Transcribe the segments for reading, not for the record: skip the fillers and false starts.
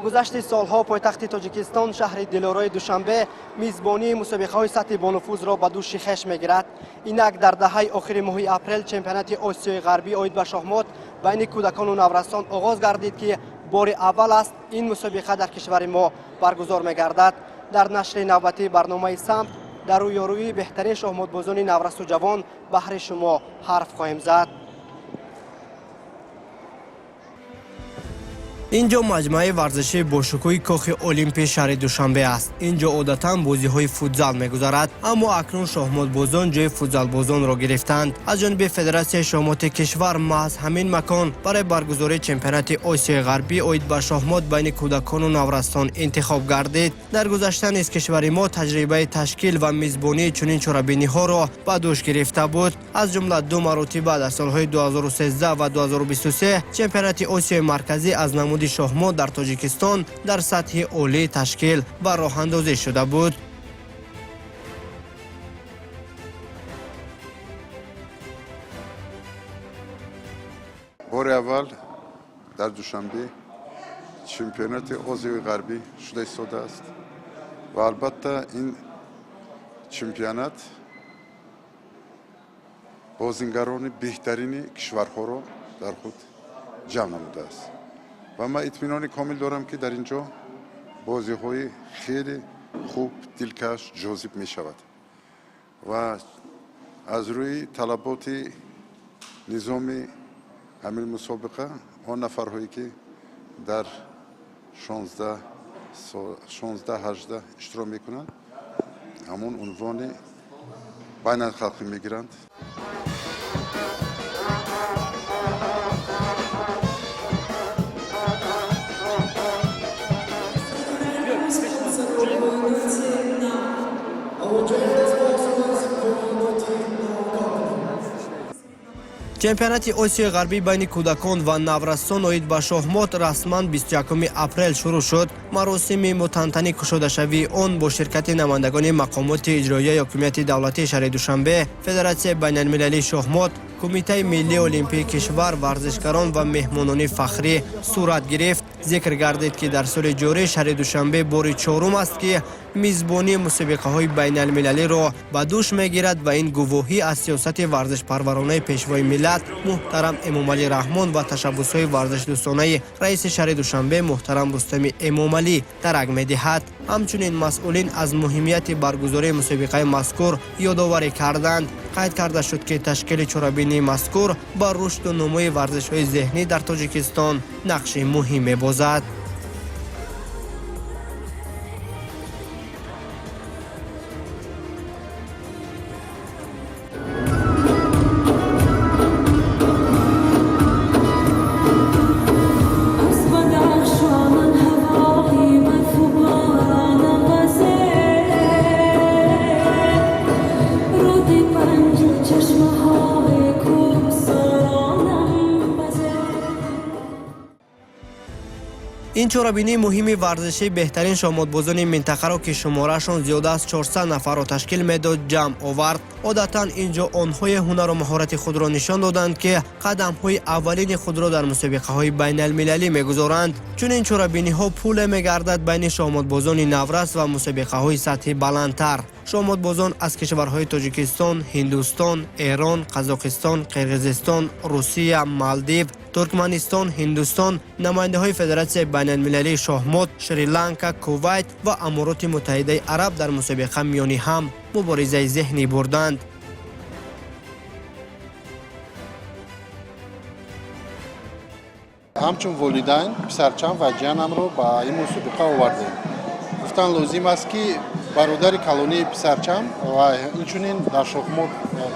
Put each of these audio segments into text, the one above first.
با گذشت سالها پایتخت تاجیکستان شهر دلارای دوشنبه میزبانی مسابقه‌های سطح بانفوذ را به دوش خویش می‌گیرد. اینک در دهه آخر ماه اپریل چمپیونات آسیای غربی آید به شахمات بین کودکان و نورستان آغاز گردید که بار اول است این مسابقه در کشور ما برگزار می‌گردد. در نشر نوبتی برنامه سمت در رویارویی بهترین شахماتبازان نورست و جوان بهر شما حرف خواهیم زد. اینجا مجمع ورزشی با شکوه کاخ المپی شهر دوشنبه است. اینجا عادتاً بازی‌های فوتزال می‌گذرد، اما اکنون شахماتبازان جای فوتزالبازان را گرفتند. از جانب فدراسیون شахمات کشور محض همین مکان برای برگزاری چمپیونات آسیای غربی آید به شахمات بین کودکان و نورستان انتخاب گردید. در گذشته نیز کشور ما تجربه تشکیل و میزبانی چنین چرابینی‌ها را به دوش گرفته بود. از جمله دو مرتبه در سال‌های 2013 و 2023 چمپیونات آسیای مرکزی از نمود شахمات در تاجیکستان در سطح عالی تشکیل و راه اندازی شده بود. بار اول در دوشنبه چمپیونات آسیای غربی شده ایستاده است و البته این چمپیونات بازیگران بهترین کشورها را در خود جمع نموده است و من اطمینان کامل دارم که در اینجا بازی‌های خیلی خوب، دلکش، جذاب می شود و از روی طلبات نظام همین مسابقه آن نفرهایی که در 16-18 اشتراک میکنند همون عنوان بین الخلقی میگیرند. چمپیونات آسیای غربی بین کودکان و نورستان آید به شахمات رسما 21 اپریل شروع شد. مراسم متنطنی کشاده شوی آن با شرکت نمایندگان مقامات اجرایی حکومت دولتی شهر دوشنبه، فدراسیون بین المللی شахمات، کمیته ملی المپی کشور، ورزشکاران و مهمانان فخری صورت گرفت. ذکر گردید که در سال جاری شهر دوشنبه بار چهارم است که میزبانی مسابقه‌های بین المللی را به دوش می‌گیرد و این گواهی از سیاست ورزش پرورانه پیشوای ملت محترم امامعلی رحمان و تشبس‌های ورزش دوستانه رئیس شهر دوشنبه محترم رستم امامعلی درک می‌دهد. همچنین مسئولین از مهمیت برگزاری مسابقه مذکور یادآوری کردند. قید کرده شد که تشکیل چرابینی مذکور با رشد و نموی ورزش‌های ذهنی در تاجیکستان نقش مهمی بازد. این چرابینی مهم ورزشی بهترین شахماتبازان منطقه را که شمارهشان زیاده از 400 نفر را تشکیل میداد جمع آورد. عادتا اینجا آنهای هنر و مهارت خود را نشان دادند که قدم‌های اولین خود را در مسابقه‌های بین المللی می‌گذارند. چون این چرابینی ها پول می‌گردد بین شахماتبازان نورست و مسابقه‌های سطح بلندتر. شахماتبازان از کشورهای تاجیکستان، هندوستان، ایران، قزاقستان، قرقیزستان، روسیه، مالدیو، ترکمنستان، هندوستان، نماینده‌های فدراسیون بین المللی شахمات، شریلانکا، کویت و امارات متحده عرب در مسابقه میانی هم مبارزه ذهنی بردند. همچون والدین پسرچم و جانم رو با این مسابقه آوردیم. گفتن لازم است که برادر کلونی پسرچم و اینچنین در شахمات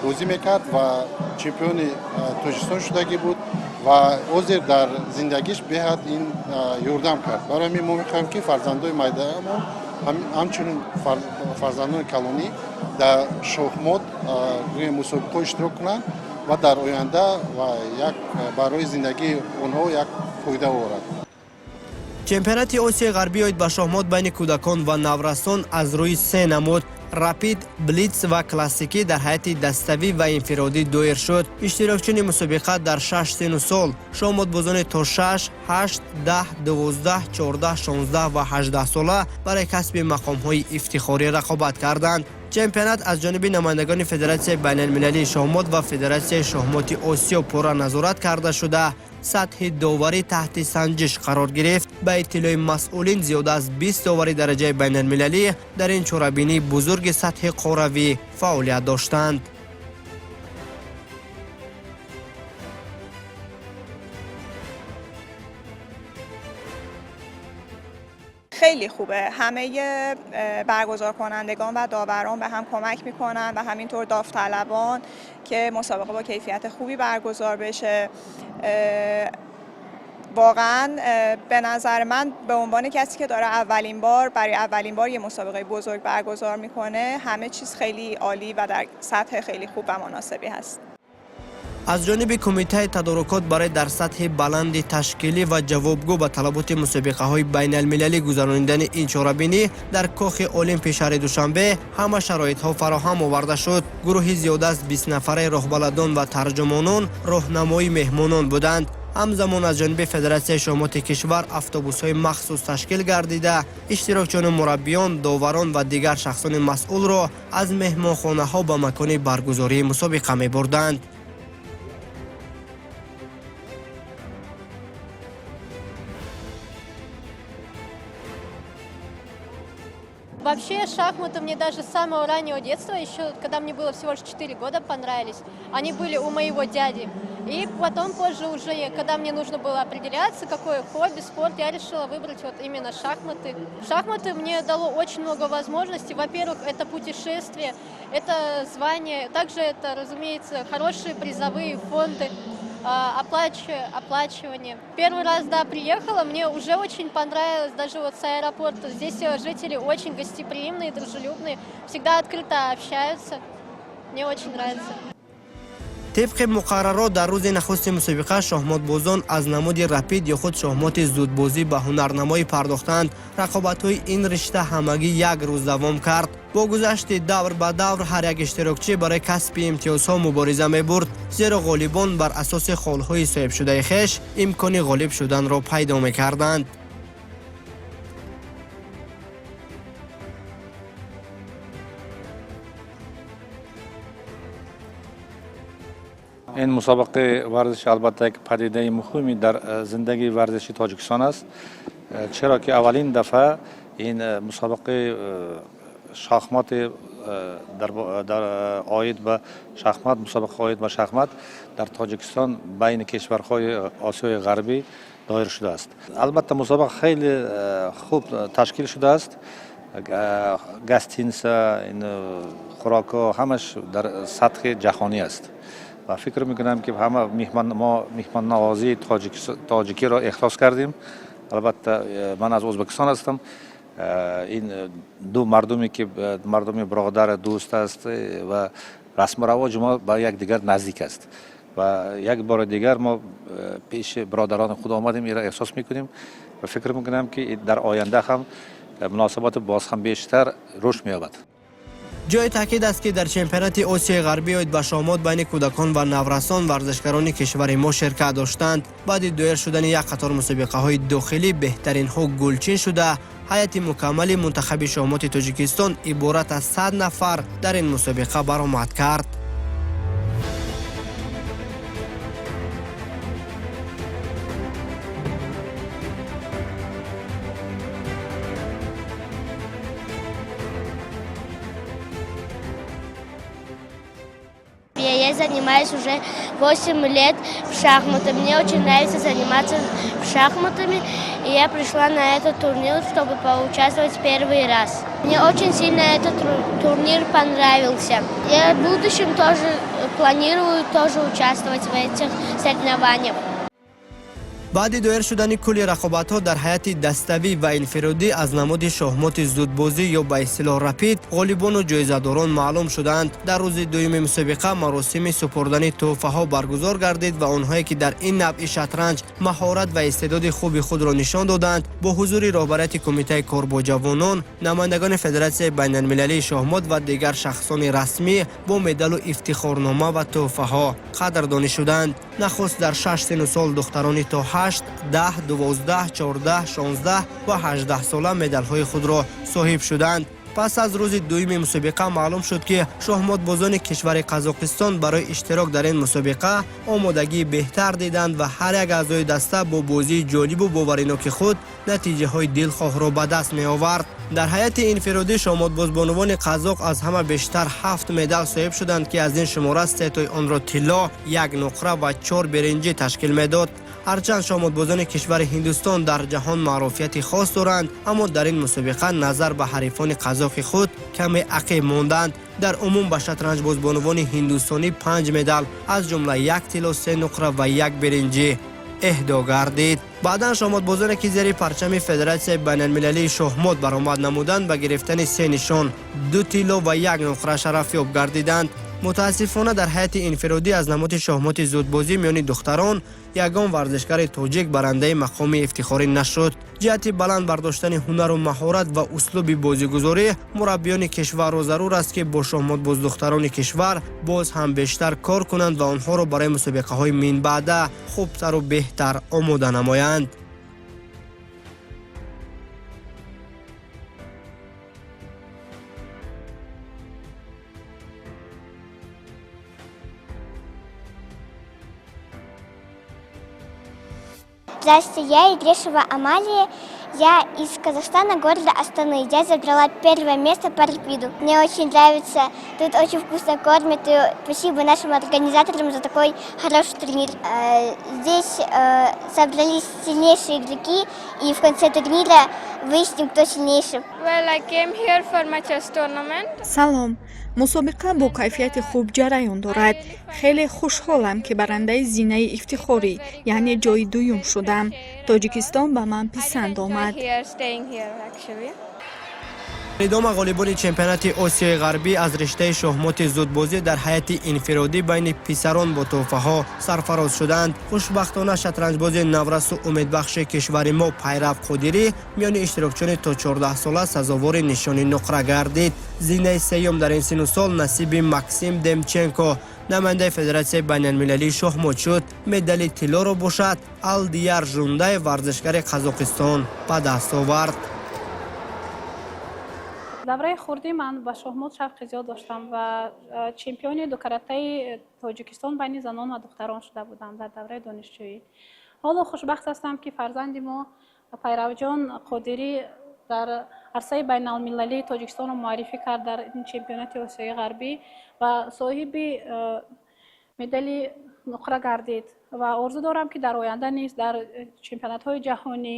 بازی میکرد و چمپیون تاجیکستان شدگی بود و حاضر در زندگیش بهت این یاردم کرد. برای من میخوایم که فرزندای مایده‌مون همچنین فرزندان کلونی در شахمات روی مسابقه اشتراک کنند و در آینده و یک برای زندگی اونها یک فایده آورد. چمپیونات آسیای غربی آید به شахمات بین کودکان و نورستان از روی سه نمود рапид, блиц ва классикӣ дар ҳайати даставӣ ва инфиродӣ доир шуд. иштирокчиёни мусобиқа дар 6 сину сол шоҳмотбозони то 6, 8, 10, 12, 14, 16 ва 18 сола барои касби мақомҳои ифтихорӣ рақобат карданд. чемпионат аз ҷониби намояндагони федератсияи байналмилалии шахмот ва федератсияи шахмоти осиё пурра назорат карда шуда сатҳи доварӣ таҳти санҷиш қарор гирифт. ба иттилои масъулин зиёда аз 20 довари дараҷаи байналмилалӣ дар ин чорабинии бузурги сатҳи қоравӣ фаъолият доштанд. خیلی خوبه. همه برگزار کنندگان و داوران به هم کمک میکنن و همینطور داوطلبان که مسابقه با کیفیت خوبی برگزار بشه. واقعا به نظر من به عنوان کسی که داره برای اولین بار یه مسابقه بزرگ برگزار میکنه همه چیز خیلی عالی و در سطح خیلی خوب و مناسبی هست. از جانب کمیته تدارکات برای در سطح بلند تشکیلی و جوابگو به طلبات مسابقه های بین المللی گذراندن این چهاربینی در کاخ المپی شهر دوشنبه همه شرایط ها فراهم آورده شد. گروهی زیاده از 20 نفره راهبرداران و ترجمانان راهنمای مهمانان بودند. همزمان از جانب فدراسیون شахмати کشور اتوبوس های مخصوص تشکیل گردیده اشتراکچیان مربیان، داوران و دیگر شخصان مسئول را از مهمانخانه ها به مکان برگزاری مسابقه می بردند. Вообще шахматы мне даже с самого раннего детства, еще когда мне было всего лишь 4 года, понравились. Они были у моего дяди. И потом позже уже, когда мне нужно было определяться, какое хобби, спорт, я решила выбрать вот именно шахматы. Шахматы мне дало очень много возможностей. Во-первых, это путешествие, это звание, также это, разумеется, хорошие призовые фонды. Оплачивание. Первый раз, да, приехала, мне уже очень понравилось, даже вот с аэропорта. Здесь жители очень гостеприимные, дружелюбные, всегда открыто общаются. Мне очень нравится. طبق مقررات در روز نخست مسابقه شахматбозон از نمود رپید یا خود شахмати زودبازی به هنرنمایی پرداختند. رقابت‌های این رشته همگی یک روز دوام کرد. با گذشت دور به دور هر یک اشتراکچی برای کسب امتیازها مبارزه می‌برد، زیرا غالبان بر اساس خال‌های صاحب شده خویش امکان غالب شدن را پیدا می‌کردند. این مسابقه ورزش البته یک پدیده مهمی در زندگی ورزشی تاجیکستان است، چرا که اولین دفعه این مسابقه شахмат در عاید به شахмат، مسابقه عاید به شахмат در تاجیکستان بین کشورهای آسیای غربی دایر شده است. البته مسابقه خیلی خوب تشکیل شده است. گاستینس، خوراک‌ها همش در سطح جهانی است. و فکر میکنم که همه میهمان نوازی تاجیکی را احساس کردیم. البته من از ازبکستان هستم. این دو مردمی که مردمی برادر دوست است و رسم و رواج ما با یک دیگر نزدیک است و یک بار دیگر ما پیش برادران خود آمدیم، این را احساس میکنیم و فکر میکنم که در آینده هم مناسبات باز هم بیشتر رشد می‌یابد. جای تاکید است که در چمپیونات آسیای غربی اوید به شахмат بین کودکان و نورسان ورزشکاران کشور ما شرکت داشتند. بعد دویر شدن یک قطار مسابقه های داخلی بهترین ها گلچین شده. هیئت مکمل منتخب شахмати تاجیکستان عبارت از 100 نفر در این مسابقه برآمد کرد. Я занимаюсь уже 8 лет в шахматы. Мне очень нравится заниматься шахматами. И я пришла на этот турнир, чтобы поучаствовать первый раз. Мне очень сильно этот турнир понравился. Я в будущем тоже планирую участвовать в этих соревнованиях. баъди доир шудани кулли рақобатҳо дар ҳайати даставӣ ва инфиродӣ аз намуди шоҳмоти зудбозӣ ё ба истилоҳ рапид ғолибону ҷоизадорон маълум шуданд. дар рӯзи дуюми мусобиқа маросими супурдани тӯҳфаҳо баргузор гардид ва онҳое ки дар ин навъи шатранҷ маҳорат ва истеъдоди хуби худро нишон доданд бо ҳузури роҳбарияти кумитаи кор бо ҷавонон, намояндагони федератсияи байналмилалии шоҳмот ва дигар шахсони расмӣ бо медалу ифтихорнома ва тӯҳфаҳо қадрдонӣ шуданд. нахуст дар 6 сину сол духтарони то 8, 10, 12, 14, 16 ва 18 сола медалҳои худро соҳиб шуданд. пас аз рӯзи дуюми мусобиқа маълум шуд ки шоҳмотбозони кишвари Қазоқистон барои иштирок дар ин мусобиқа омодагии беҳтар диданд ва ҳар як аъзои даста бо бозии ҷолибу бовариноки худ натиҷаҳои дилхоҳро ба даст меовард. дар ҳайати инфиродӣ шоҳмотбозбонувони қазоқ аз ҳама бештар 7 медал соҳиб шуданд ки аз ин шумора 3 онро тилло, 1 нуқра ва 4 беренҷӣ ташкил медод. ҳарчанд шоҳмотбозони кишвари Ҳиндустон дар ҷаҳон маъруфияти хос доранд, аммо дар ин мусобиқа назар ба ҳарифони қазоқи худ каме ақиб монданд. дар умум ба шатранҷбозбонувони ҳиндустонӣ 5 медал аз ҷумла 1 тилло, 3 нуқра ва 1 беренҷӣ эҳдо гардид. баъдан шоҳмотбозоне ки зери парчами федератсияи байналмилалии шоҳмот баромад намуданд ба гирифтани 3 нишон, 2 тилло ва 1 нуқра шарафёб гардиданд. мутаассифона дар ҳайати инфиродӣ аз намуди шоҳмоти зудбозӣ миёни духтарон ягон варзишгари тоҷик барандаи мақоми ифтихорӣ нашуд. ҷиҳати баланд бардоштани ҳунару маҳорат ва услуби бозигузорӣ мураббиёни кишварро зарур аст ки бо шоҳмотбоздухтарони кишвар боз ҳам бештар кор кунанд ва онҳоро барои мусобиқаҳои минбаъда хубтару беҳтар омода намоянд. Здравствуйте, я Игрешева Амалия. Я из Казахстана, города Астаны. Я забрала 1 место по рапиду. Мне очень нравится, тут очень вкусно кормят. И спасибо нашим организаторам за такой хороший турнир. Здесь собрались сильнейшие игроки, и в конце турнира выясним, кто сильнейший. Well, I came here for my chess tournament. салом, мусобиқа бо кайфияти хуб ҷараён дорад. хеле хушҳолам ки барандаи зинаи ифтихорӣ, яъне ҷои дуюм шудам. тоҷикистон ба ман писанд омад. идома ғолибони чемпионати осиёи ғарбӣ аз риштаи шоҳмоти зудбозӣ дар ҳайати инфиродӣ байни писарон бо тӯҳфаҳо сарфароз шуданд. хушбахтона шатранҷбози наврасу умедбахши кишвари мо Пайрав Қодирӣ миёни иштирокчиёни то 14 сола сазовори нишони нуқра гардид. зинаи сеюм дар ин сину сол насиби Максим Демченко, намояндаи федератсияи байналмилалии шоҳмот шуд. медали тиллоро бошад Алдияр Жундай, варзишгари Қазоқистон, ба даст овард. давраи хурдӣ ман ба шоҳмот шавқи зиёд доштам ва чемпиони ду каратаи тоҷикистон байни занон ва духтарон шуда будам дар давраи донишҷӯӣ. ҳоло хушбахт ҳастам ки фарзанди мо Пайравҷон Қодирӣ дар арсаи байналмилалии Тоҷикистонро муаррифӣ кард дар чемпионати осиёи ғарбӣ ва соҳиби медали нуқра гардид ва орзу дорам ки дар оянда низ дар чемпионатҳои ҷаҳонӣ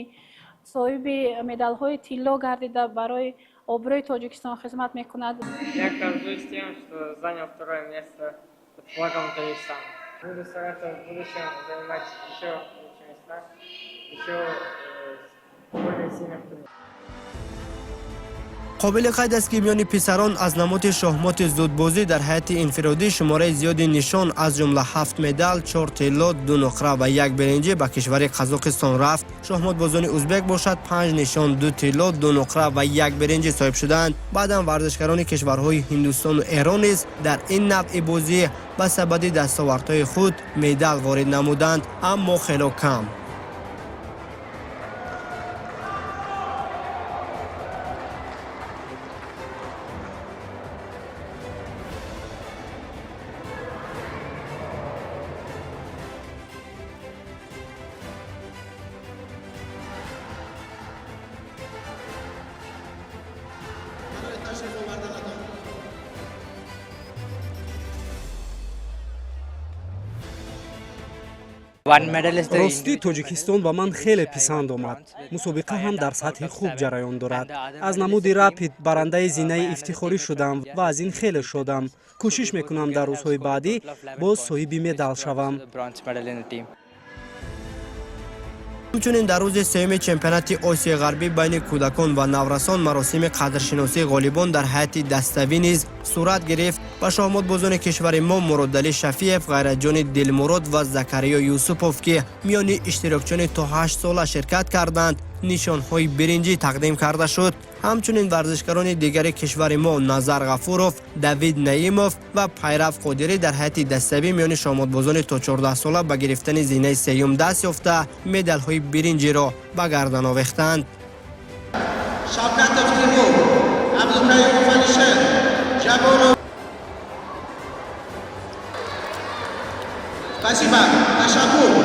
соҳиби медалҳои тилло гардида барои обрӯи Тоҷикистон хизмат мекунад. Я горжусь тем, что занял 2 место под флагом Таджикистана. Буду стараться в будущем занимать еще лучшие места, еще более сильных турниров. қобили қайд аст ки миёни писарон аз намуди шоҳмоти зудбозӣ дар ҳайати инфиродӣ шумораи зиёди нишон аз ҷумла 7 медал, 4 тилло, 2 нуқра ва 1 беренҷӣ ба кишвари Қазоқистон рафт. шоҳмотбозони узбек бошад 5 нишон, 2 тилло, 2 нуқра ва 1 беренҷӣ соҳиб шуданд. баъдан варзишгарони кишварҳои Ҳиндустону Эрон низ дар ин навъи бозӣ ба сабаби дастовардҳои худ медал ворид намуданд, аммо хело кам. рости тоҷикистон ба ман хеле писанд омад. мусобиқа ҳам дар сатҳи хуб ҷараён дорад. аз намуди рапид барандаи зинаи ифтихорӣ шудам ва аз ин хеле шодам. кӯшиш мекунам дар рӯзҳои баъдӣ боз соҳиби медал шавам. همچنین در روز سوم چمپیونات آسیای غربی بین کودکان و نورسان مراسم قدرشناسی غالیبان در هیئت دستوی نیز صورت گرفت و شاهمات بازان کشور ما مرادعلی شفیف، غیرتجان دلمراد و زکریا یوسفوف که میان اشتراکچیان تا 8 ساله شرکت کردند نشانهای برنجی تقدیم کرده شد. همچنین ورزشکاران دیگر کشور ما نظر غفوروف، دوید نعیموف و پیرف قادری در هیئت دستوی میان شاهمات بازان تا 14 ساله به گرفتن زینه سیوم دست یافته مدال های برنجی را به گردن آویختند.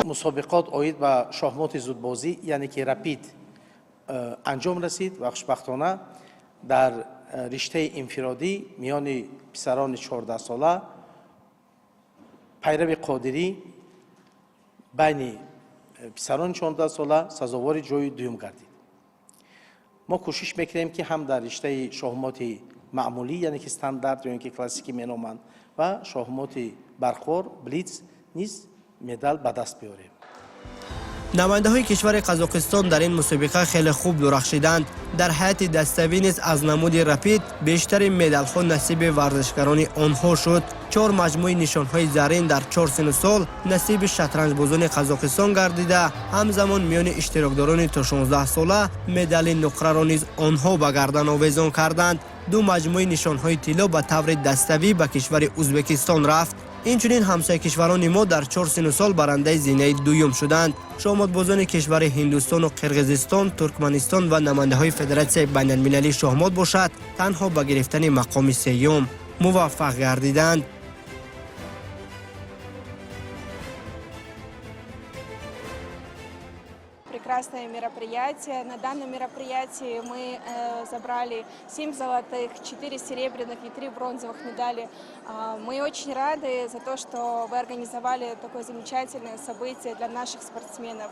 مسابقات اوید به شاهمات زودبازی یعنی که رپید انجام رسید و خوشبختانه در رشته انفرادی میان پسران 14 ساله پیرو قادری بین پسران 14 ساله سزاوار جای دوم گردید. ما کوشش میکنیم که هم در رشته شاهمات معمولی یعنی که استاندارد یعنی که کلاسیکی مینامند و شاهمات برخور بلیتز نیز مدال به دست بیاریم. نماینده های کشور قزاقستان در این مسابقه خیلی خوب درخشیدند. در هیئت دستوی نیز از نمود رپید بیشتر مدال ها نصیب ورزشکاران آنها شد. 4 مجموعه نشان های زرین در 4 سن و سال نصیب شطرنج بازان قزاقستان گردیده، همزمان میان اشتراکداران تا 16 ساله مدال نقره را نیز آنها به گردن آویزان کردند. 2 مجموعه نشان های طلا به طور دستوی به کشور ازبکستان رفت. اینچنین همسایه کشوران ما در 4 سن و سال برنده زینه دوم شدند. شاهمات بازان کشور هندوستان و قرقیزستان، ترکمنستان و نماینده های فدراسیون بین المللی شاهمات باشد تنها به گرفتن مقام سوم موفق گردیدند. Прекрасное мероприятие. На данном мероприятии мы забрали 7 золотых, 4 серебряных и 3 бронзовых медали. Мы очень рады за то, что вы организовали такое замечательное событие для наших спортсменов.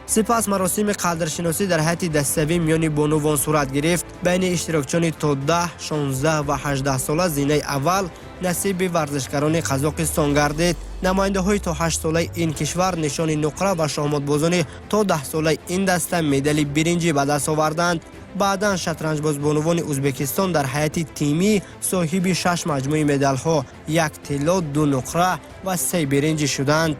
سپس مراسم قدرشناسی در هیئت دستوی میان بانوان صورت گرفت. بین اشتراکچیان تا 10، 16 و 18 ساله زینه اول نصیب ورزشکاران قزاقستان گردید. نماینده های تا 8 ساله این کشور نشان نقره و شاهمات بازان تا 10 ساله این دسته مدال برنجی به دست آوردند. بعدا شطرنج باز بانوان ازبکستان در هیئت تیمی صاحب 6 مجموعه مدال ها، 1 طلا، 2 نقره و 3 برنج شدند.